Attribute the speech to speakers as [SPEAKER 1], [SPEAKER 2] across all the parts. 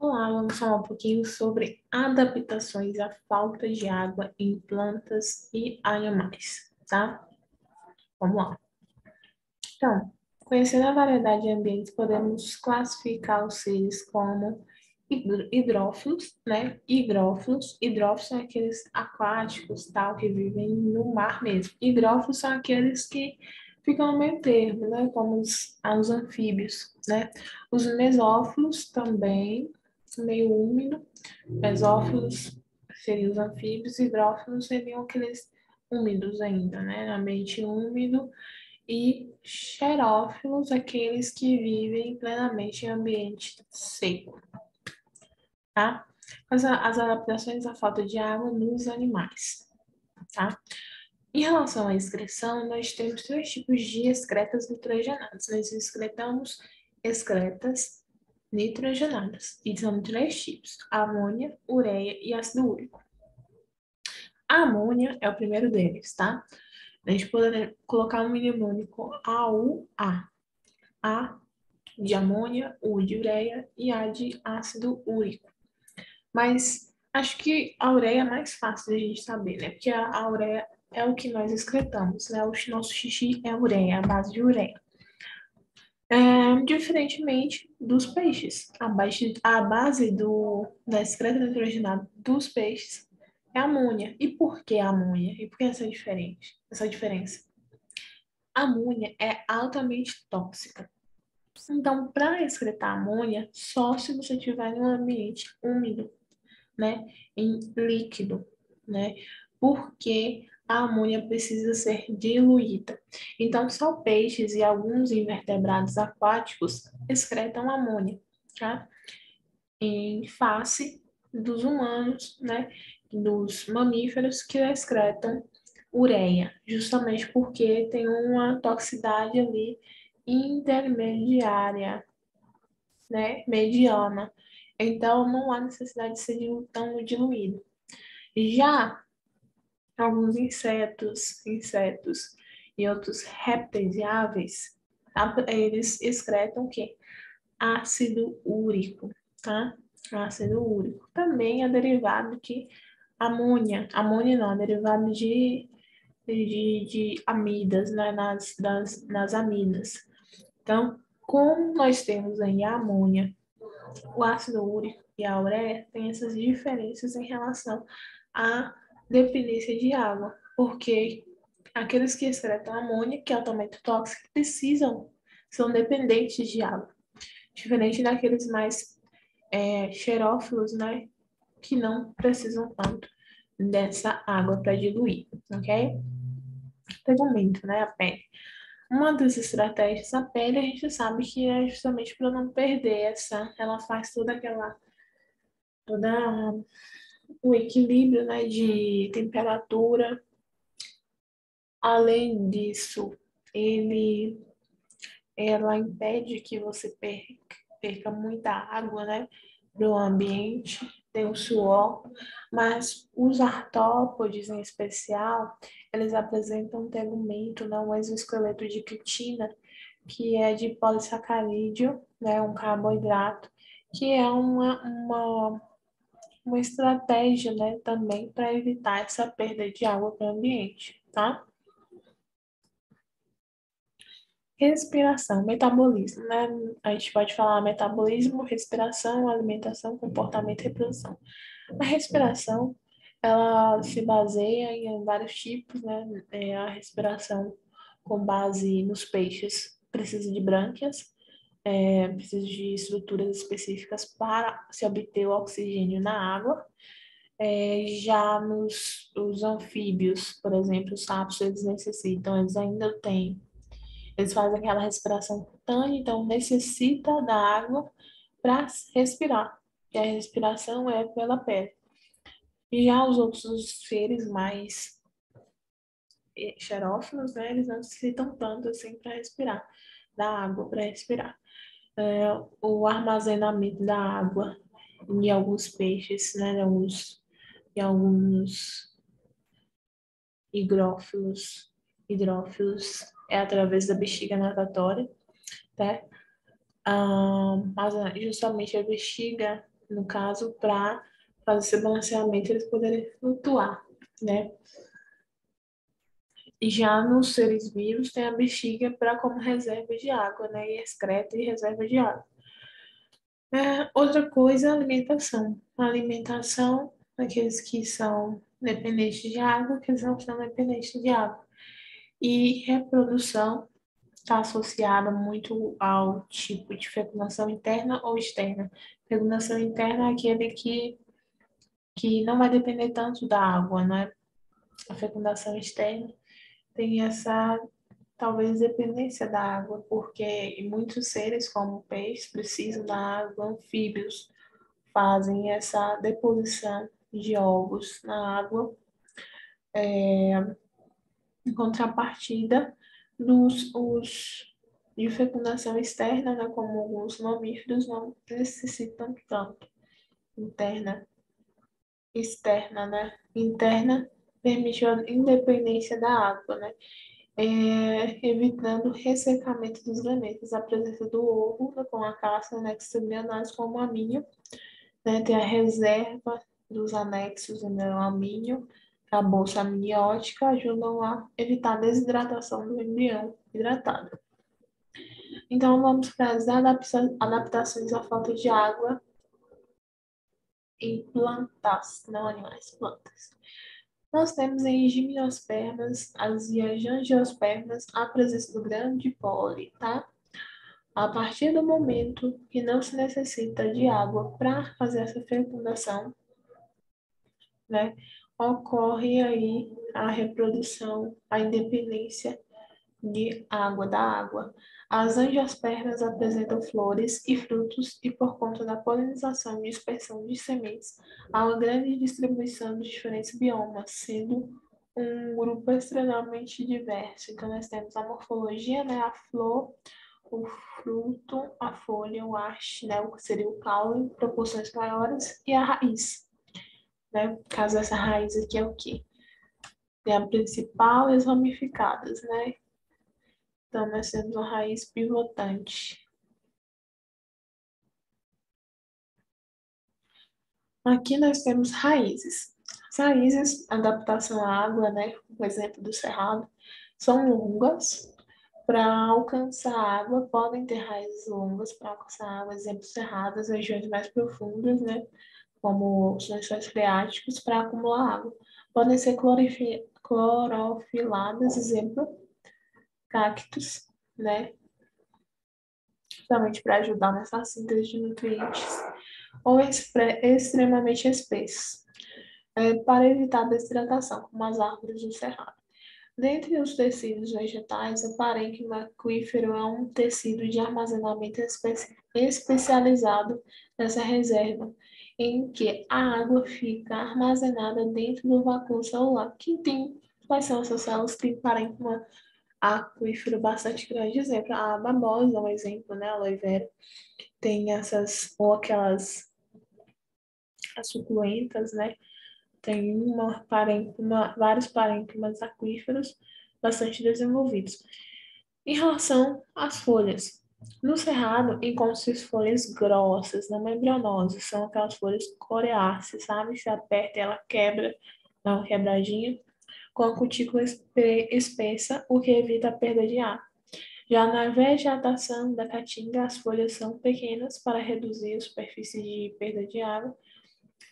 [SPEAKER 1] Olá, vamos falar um pouquinho sobre adaptações à falta de água em plantas e animais, tá? Vamos lá. Então, conhecendo a variedade de ambientes, podemos classificar os seres como hidrófilos, né? Hidrófilos são aqueles aquáticos, tal, que vivem no mar mesmo. Hidrófilos são aqueles que ficam no meio termo, né? Como os anfíbios, né? Os mesófilos também, meio úmido. Mesófilos seriam os anfíbios, hidrófilos seriam aqueles úmidos ainda, né? Ambiente úmido. E xerófilos, aqueles que vivem plenamente em ambiente seco, tá? As adaptações à falta de água nos animais, tá? Em relação à excreção, nós temos três tipos de excretas nitrogenadas. Nós excretamos excretas nitrogenadas. E são três tipos: amônia, ureia e ácido úrico. A amônia é o primeiro deles, tá? A gente pode colocar um mnemônico AUA. A de amônia, U de ureia e A de ácido úrico. Mas acho que a ureia é mais fácil de a gente saber, né? Porque a ureia é o que nós excretamos, né? O nosso xixi é ureia, a base de ureia. Diferentemente dos peixes. A base da excreta nitrogenada dos peixes é a amônia. E por que a amônia? E por que essa diferença? A amônia é altamente tóxica. Então, para excretar amônia, só se você estiver em um ambiente úmido, né, em líquido, né, porque a amônia precisa ser diluída. Então, só peixes e alguns invertebrados aquáticos excretam amônia, tá? Em face dos humanos, né, dos mamíferos que excretam ureia, justamente porque tem uma toxicidade ali intermediária, né, mediana. Então, não há necessidade de ser tão diluído. Já alguns insetos e outros répteis e aves, eles excretam o quê? Ácido úrico, tá? Ácido úrico. Também é derivado de amônia. Amônia não, é derivado de amidas, né? Nas amidas. Então, como nós temos aí a amônia, o ácido úrico e a ureia têm essas diferenças em relação à dependência de água, porque aqueles que excretam amônia, que é altamente tóxico, são dependentes de água, diferente daqueles mais xerófilos, né, que não precisam tanto dessa água para diluir, ok? Tegumento, né, a pele. Uma das estratégias da pele, a gente sabe que é justamente para não perder ela faz toda o equilíbrio, né, de temperatura. Além disso, ela impede que você perca muita água, né, do ambiente, tem o suor, mas os artrópodes em especial, eles apresentam um tegumento, né, um exoesqueleto de quitina, que é de polissacarídeo, né, um carboidrato, que é uma estratégia, né, também para evitar essa perda de água para o ambiente, tá? Respiração, metabolismo, né? A gente pode falar metabolismo, respiração, alimentação, comportamento e reprodução. A respiração, ela se baseia em vários tipos, né? A respiração com base nos peixes precisa de brânquias, precisa de estruturas específicas para se obter o oxigênio na água. Já os anfíbios, por exemplo, os sapos, eles ainda têm, eles fazem aquela respiração cutânea, então necessita da água para respirar. E a respiração é pela pele. E já os outros seres mais xerófilos, né, eles não necessitam tanto assim para respirar, da água para respirar. O armazenamento da água em alguns peixes, né, em alguns hidrófilos é através da bexiga natatória, tá? Mas justamente a bexiga No caso, para fazer esse balanceamento, eles poderem flutuar, né? E já nos seres vivos tem a bexiga para como reserva de água, né? E excreta e reserva de água. Outra coisa é a alimentação. A alimentação, aqueles que são dependentes de água, aqueles que não são dependentes de água. E reprodução está associada muito ao tipo de fecundação interna ou externa. Fecundação interna é aquele que não vai depender tanto da água, né? A fecundação externa tem essa, talvez, dependência da água, porque muitos seres, como peixes, precisam da água, anfíbios fazem essa deposição de ovos na água, em contrapartida os de fecundação externa, né, como alguns mamíferos não necessitam tanto. Interna, externa, né? Interna permite a independência da água, né? Evitando o ressecamento dos gametas. A presença do ovo, né, com a caça anexos embrionários como amínio, né? Tem a reserva dos anexos amínio, a bolsa amniótica ajudam a evitar a desidratação do embrião hidratado. Então, vamos para as adaptações à falta de água em plantas, não animais, plantas. Nós temos em gimnospermas, as angiospermas, a presença do grão de pólen, tá? A partir do momento que não se necessita de água para fazer essa fecundação, né, ocorre aí a reprodução, a independência de água, da água. As angiospermas apresentam flores e frutos e, por conta da polinização e dispersão de sementes, há uma grande distribuição de diferentes biomas, sendo um grupo extremamente diverso. Então, nós temos a morfologia, né, a flor, o fruto, a folha, o haste, né, o que seria o caule, em proporções maiores, e a raiz, né? No caso, essa raiz aqui é o quê? É a principal e as ramificadas, né? Então, nós temos uma raiz pivotante. Aqui nós temos raízes. As raízes, adaptação à água, né? O exemplo do cerrado, são longas. Para alcançar água, podem ter raízes longas para alcançar água, exemplo, cerradas, regiões mais profundas, né? Como os lençóis freáticos, para acumular água. Podem ser clorofiladas, exemplo, cactos, né? Justamente para ajudar nessa síntese de nutrientes, ou extremamente espessos, para evitar a desidratação, como as árvores do cerrado. Dentre os tecidos vegetais, o parênquima aquífero é um tecido de armazenamento especializado nessa reserva, em que a água fica armazenada dentro do vácuo celular. Quais são essas células que têm parênquima aquífero bastante grande? Exemplo, a babosa é um exemplo, né? A aloe vera tem essas, ou aquelas as suculentas, né? Tem vários parênquimas aquíferos bastante desenvolvidos. Em relação às folhas, no cerrado encontram-se folhas grossas, não membranosas, são aquelas folhas coriáceas, sabe? Se aperta, ela quebra, dá uma quebradinha, com a cutícula espessa, o que evita a perda de ar. Já na vegetação da caatinga, as folhas são pequenas para reduzir a superfície de perda de água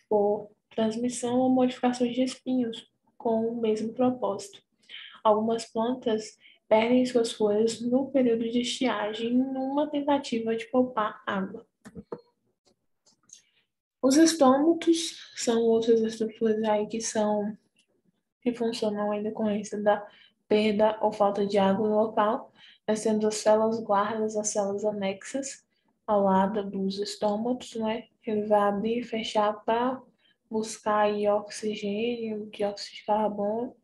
[SPEAKER 1] por transmissão ou modificações de espinhos com o mesmo propósito. Algumas plantas perdem suas folhas no período de estiagem numa tentativa de poupar água. Os estômatos são outras estruturas aí que funcionam em decorrência da perda ou falta de água no local. Nós temos as células guardas, as células anexas ao lado dos estômatos, né? Ele vai abrir e fechar para buscar aí oxigênio, dióxido de carbono,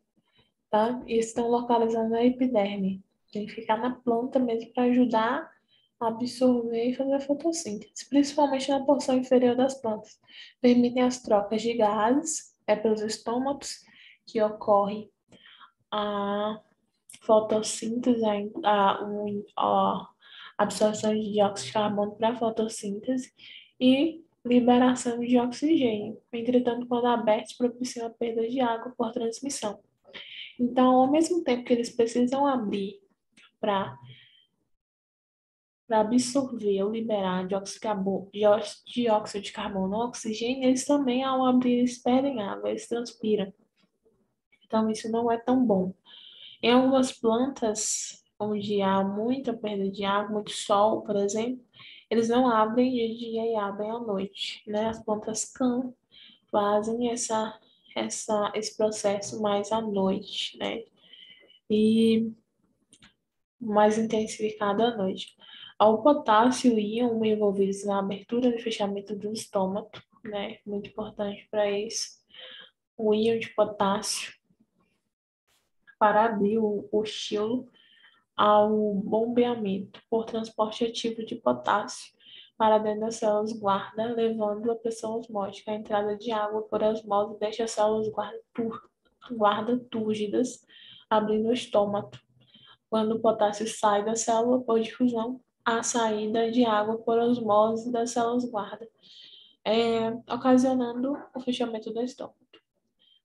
[SPEAKER 1] tá? E estão localizados na epiderme. Tem que ficar na planta mesmo para ajudar a absorver e fazer a fotossíntese, principalmente na porção inferior das plantas. Permitem as trocas de gases, pelos estômatos, que ocorre a fotossíntese, a absorção de dióxido de carbono para a fotossíntese e liberação de oxigênio. Entretanto, quando abertos, propiciam a perda de água por transmissão. Então, ao mesmo tempo que eles precisam abrir para absorver ou liberar dióxido de carbono ou oxigênio, eles também, ao abrir, eles perdem água, eles transpiram. Então, isso não é tão bom. Em algumas plantas, onde há muita perda de água, muito sol, por exemplo, eles não abrem de dia e abrem à noite, né? As plantas fazem esse processo mais à noite, né? E mais intensificado à noite. Ao potássio e íon envolvidos na abertura e fechamento do estômago, né? Muito importante para isso. O íon de potássio para abrir o estilo ao bombeamento por transporte ativo de potássio para dentro das células guarda, levando a pressão osmótica. A entrada de água por osmose deixa as células guarda túrgidas, abrindo o estômago. Quando o potássio sai da célula por difusão, a saída de água por osmose das células guarda, ocasionando o fechamento do estômago.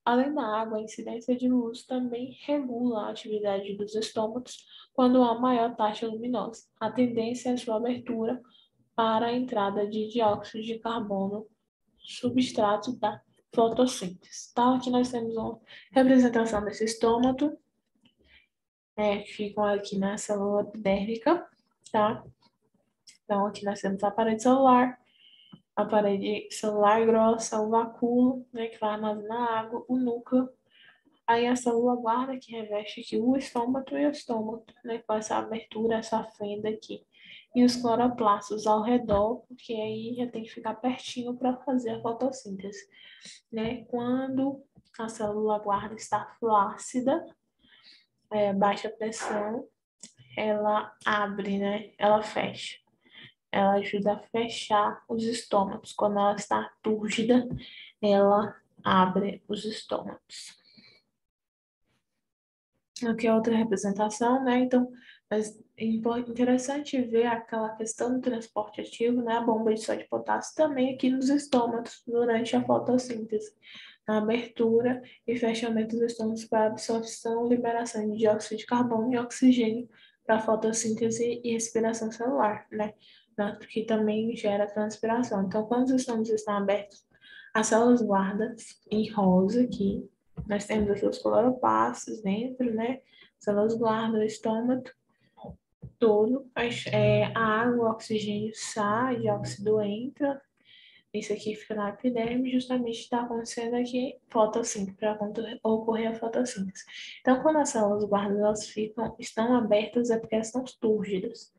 [SPEAKER 1] Além da água, a incidência de luz também regula a atividade dos estômagos quando há maior taxa luminosa. A tendência é a sua abertura para a entrada de dióxido de carbono, substrato da fotossíntese. Então, aqui nós temos uma representação desse estômago, que ficam aqui na célula epidérmica, tá? Então, aqui nós temos a parede celular grossa, o vacúolo, né, que vai armazenar água, o núcleo, aí a célula guarda, que reveste aqui o estômago e o estômago, né, com essa abertura, essa fenda aqui. E os cloroplastos ao redor, porque aí já tem que ficar pertinho para fazer a fotossíntese, né? Quando a célula guarda está flácida, baixa pressão, ela abre, né? Ela fecha. Ela ajuda a fechar os estômagos. Quando ela está túrgida, ela abre os estômagos. Aqui é outra representação, né? Então, mas é interessante ver aquela questão do transporte ativo, né? A bomba de sódio e potássio também aqui nos estômagos, durante a fotossíntese. Na abertura e fechamento dos estômagos para absorção e liberação de dióxido de carbono e oxigênio para fotossíntese e respiração celular, né? Que também gera transpiração. Então, quando os estômagos estão abertos, as células guarda em rosa aqui, nós temos aqui os cloroplastos dentro, né? Células guarda o estômago todo. A água, o oxigênio sai, dióxido entra. Isso aqui fica na epiderme, justamente está acontecendo aqui fotossíntese, para ocorrer a fotossíntese. Então, quando as células guarda estão abertas, é porque elas estão túrgidas.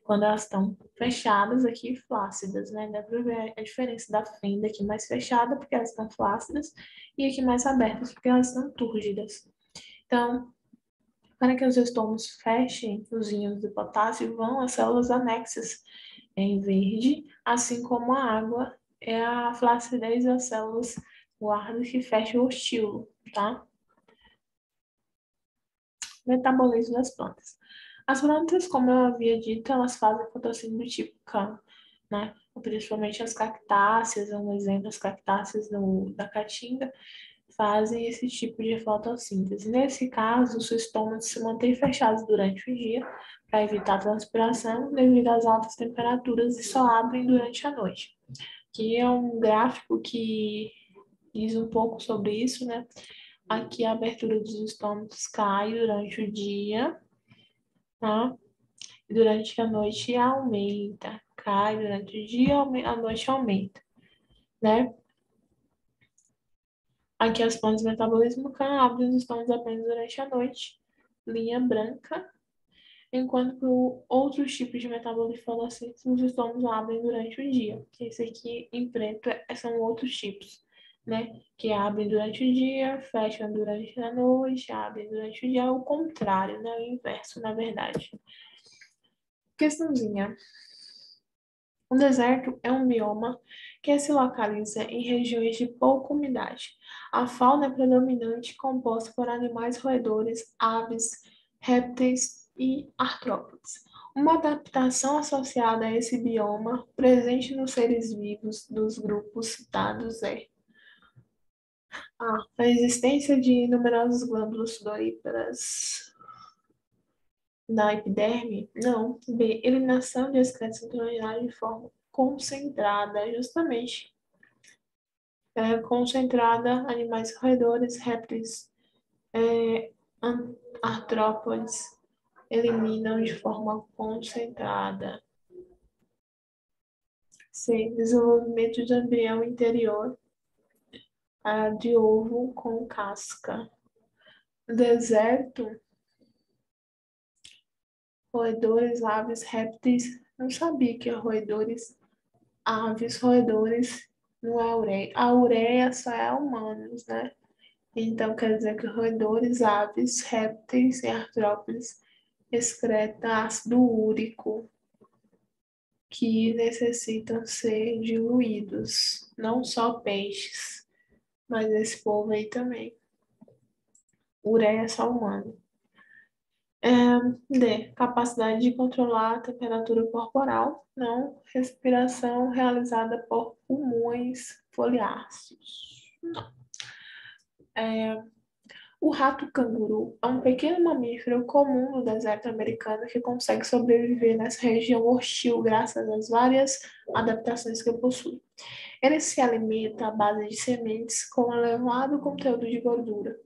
[SPEAKER 1] Quando elas estão fechadas aqui, flácidas, né? Dá para ver a diferença da fenda aqui mais fechada, porque elas estão flácidas, e aqui mais abertas, porque elas estão túrgidas. Então, para que os estômagos fechem os íons de potássio, vão as células anexas em verde, assim como a água é a flacidez das células guarda que fecham o estilo, tá? Metabolismo das plantas. As plantas, como eu havia dito, elas fazem fotossíntese do tipo cano, né? Principalmente as cactáceas, um exemplo, as cactáceas da caatinga, fazem esse tipo de fotossíntese. Nesse caso, os estômagos se mantêm fechados durante o dia para evitar a transpiração devido às altas temperaturas e só abrem durante a noite. Aqui é um gráfico que diz um pouco sobre isso, né? Aqui a abertura dos estômagos cai durante o dia, tá? E durante a noite aumenta. Cai durante o dia, a noite aumenta, né? Aqui as plantas de metabolismo can abrem os estômagos apenas durante a noite, linha branca, enquanto para outros tipos de metabolismo fotossíntese, os estômagos abrem durante o dia. Esse aqui em preto são outros tipos, né? Que abrem durante o dia, fecham durante a noite, abrem durante o dia, é o contrário, né? O inverso, na verdade. Questãozinha. O deserto é um bioma que se localiza em regiões de pouca umidade. A fauna é predominante, composta por animais roedores, aves, répteis e artrópodes. Uma adaptação associada a esse bioma presente nos seres vivos dos grupos citados é a existência de numerosas glândulas sudoríparas na epiderme? Não. B. Eliminação de excretos intraordinários de forma concentrada, justamente. Concentrada, animais roedores, répteis, artrópodes, eliminam de forma concentrada. C. Desenvolvimento de embrião interior de ovo com casca. Deserto, roedores, aves, répteis. Não sabia que roedores, aves, roedores não é ureia. A ureia só é humanos, né? Então quer dizer que roedores, aves, répteis e artrópodes excretam ácido úrico que necessitam ser diluídos. Não só peixes, mas esse povo aí também. Ureia é só humano. D. Capacidade de controlar a temperatura corporal. Não. Respiração realizada por pulmões foliáceos. O rato canguru é um pequeno mamífero comum no deserto americano que consegue sobreviver nessa região hostil graças às várias adaptações que possui. Ele se alimenta à base de sementes com elevado conteúdo de gordura.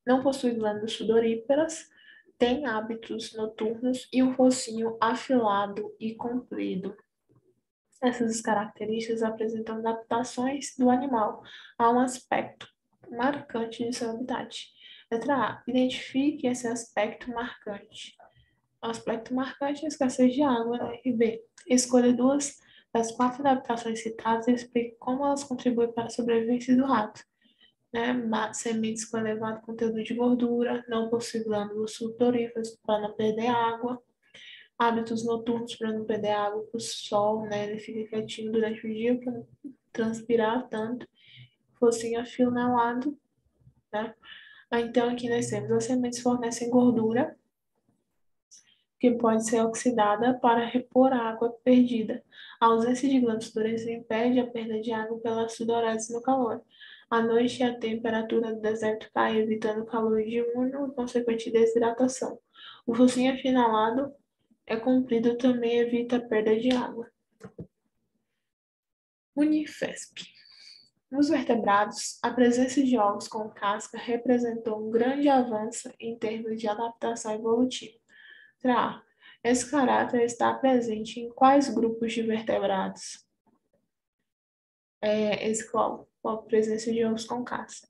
[SPEAKER 1] Não possui glândulas sudoríparas, tem hábitos noturnos e um focinho afilado e comprido. Essas características apresentam adaptações do animal a um aspecto marcante de seu habitat. Letra A. Identifique esse aspecto marcante. O aspecto marcante é a escassez de água, né? E B. Escolha duas das quatro adaptações citadas e explique como elas contribuem para a sobrevivência do rato. Né? Sementes com elevado conteúdo de gordura, não possui glândulas sudoríparas para não perder água, hábitos noturnos para não perder água para o sol, né? Ele fica quietinho durante o dia para não transpirar tanto, focinho afinalado, né? Então aqui nós temos as sementes fornecem gordura que pode ser oxidada para repor a água perdida. A ausência de glândulas sudoríparas impede a perda de água pela sudorese no calor. À noite, a temperatura do deserto cai, evitando o calor diurno e consequente desidratação. O focinho afinalado é comprido também evita a perda de água. Unifesp. Nos vertebrados, a presença de ovos com casca representou um grande avanço em termos de adaptação evolutiva. A. Esse caráter está presente em quais grupos de vertebrados? A presença de ovos com casca.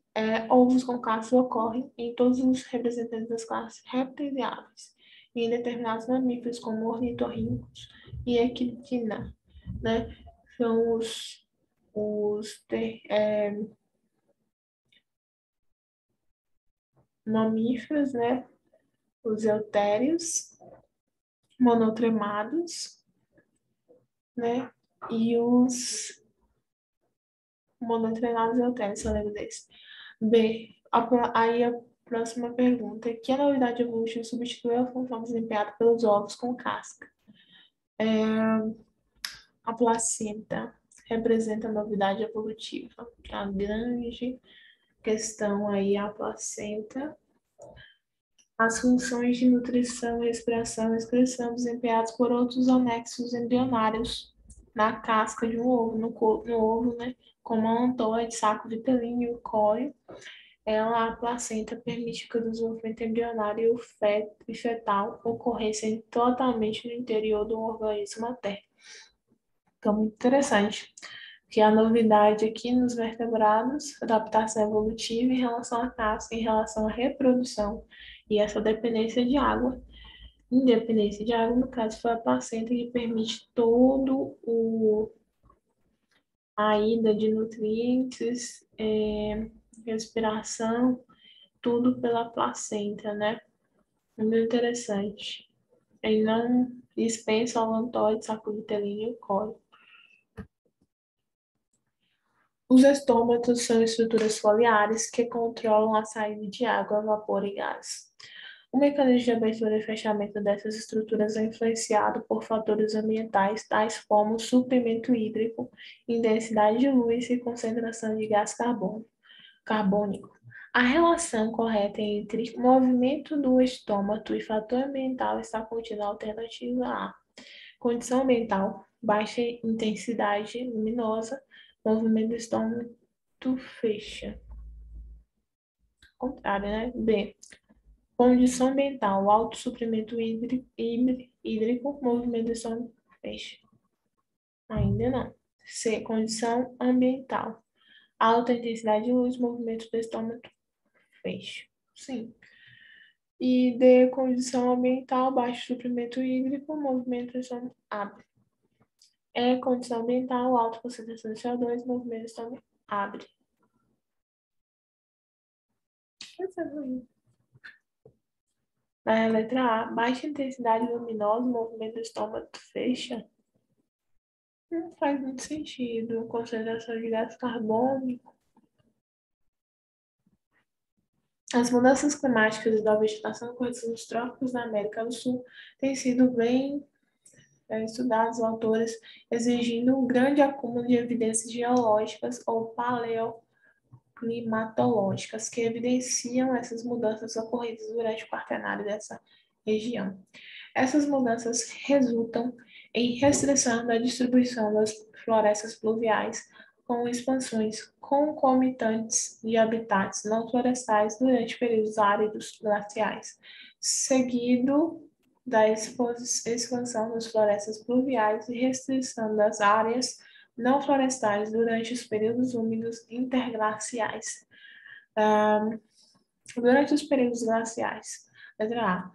[SPEAKER 1] Ovos com casca ocorrem em todos os representantes das classes répteis e aves, e em determinados mamíferos, como ornitorrincos e equitina, né? São os mamíferos, né? Os eutérios, monotremados, né? E os monotrenados eutérios, se eu lembro desse. B. Aí a próxima pergunta é: que novidade evolutiva substitui a função desempenhada pelos ovos com casca? A placenta representa a novidade evolutiva. A grande questão aí é a placenta. As funções de nutrição, respiração e excreção desempenhadas por outros anexos embrionários na casca de um ovo, no ovo, né? Como a antoide, saco vitelino e o cóleo. A placenta permite que o desenvolvimento embrionário e o feto e fetal ocorressem totalmente no interior do organismo materno. Então, muito interessante. Que a novidade aqui nos vertebrados, adaptação evolutiva em relação à casca, em relação à reprodução e essa dependência de água. Independência de água, no caso, foi a placenta que permite todo a ida de nutrientes, respiração, tudo pela placenta, né? Muito interessante. Ele não dispensa o allantoide, saco vitelino e o colo. Os estômatos são estruturas foliares que controlam a saída de água, vapor e gás. O mecanismo de abertura e fechamento dessas estruturas é influenciado por fatores ambientais, tais como suprimento hídrico, intensidade de luz e concentração de gás carbônico. A relação correta entre movimento do estômago e fator ambiental está contida na alternativa A. Condição ambiental, baixa intensidade luminosa, movimento do estômago fecha. Contrário, né? B. Condição ambiental, alto suprimento hídrico, movimento do estômago fecha. Ainda não. C. Condição ambiental, alta intensidade de luz, movimento do estômago fecha. Sim. E D. Condição ambiental, baixo suprimento hídrico, movimento do estômago abre. E. Condição ambiental, alta concentração de CO2, movimento do estômago abre. Essa é ruim. Na letra A, baixa intensidade luminosa, movimento do estômago fecha. Não faz muito sentido. Concentração de gás carbônico. As mudanças climáticas e da vegetação ocorridas nos trópicos da América do Sul têm sido bem estudados, autores exigindo um grande acúmulo de evidências geológicas ou paleoclimatológicas que evidenciam essas mudanças ocorridas durante o quaternário dessa região. Essas mudanças resultam em restrição da distribuição das florestas pluviais, com expansões concomitantes de habitats não florestais durante períodos áridos glaciais, seguido da expansão das florestas pluviais e restrição das áreas não florestais durante os períodos úmidos interglaciais. Durante os períodos glaciais, letra A,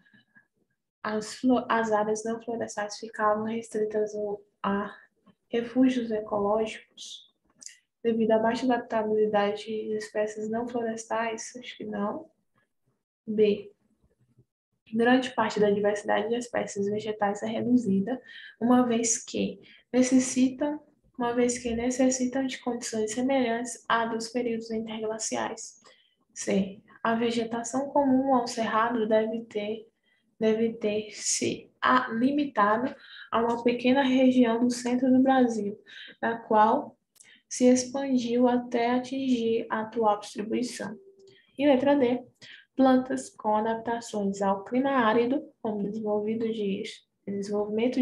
[SPEAKER 1] as áreas não florestais ficavam restritas a refúgios ecológicos devido à baixa adaptabilidade de espécies não florestais? Acho que não. B. Grande parte da diversidade de espécies vegetais é reduzida, uma vez que necessitam de condições semelhantes à dos períodos interglaciais. C. A vegetação comum ao cerrado deve ter se limitado a uma pequena região do centro do Brasil, da qual se expandiu até atingir a atual distribuição. E letra D. Plantas com adaptações ao clima árido, como desenvolvimento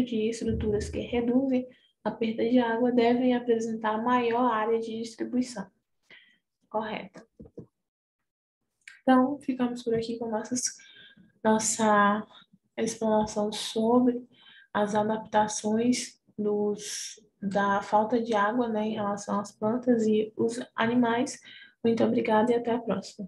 [SPEAKER 1] de estruturas que reduzem a perda de água, devem apresentar maior área de distribuição. Correto. Então, ficamos por aqui com nossa explanação sobre as adaptações da falta de água, né, em relação às plantas e os animais. Muito obrigada e até a próxima.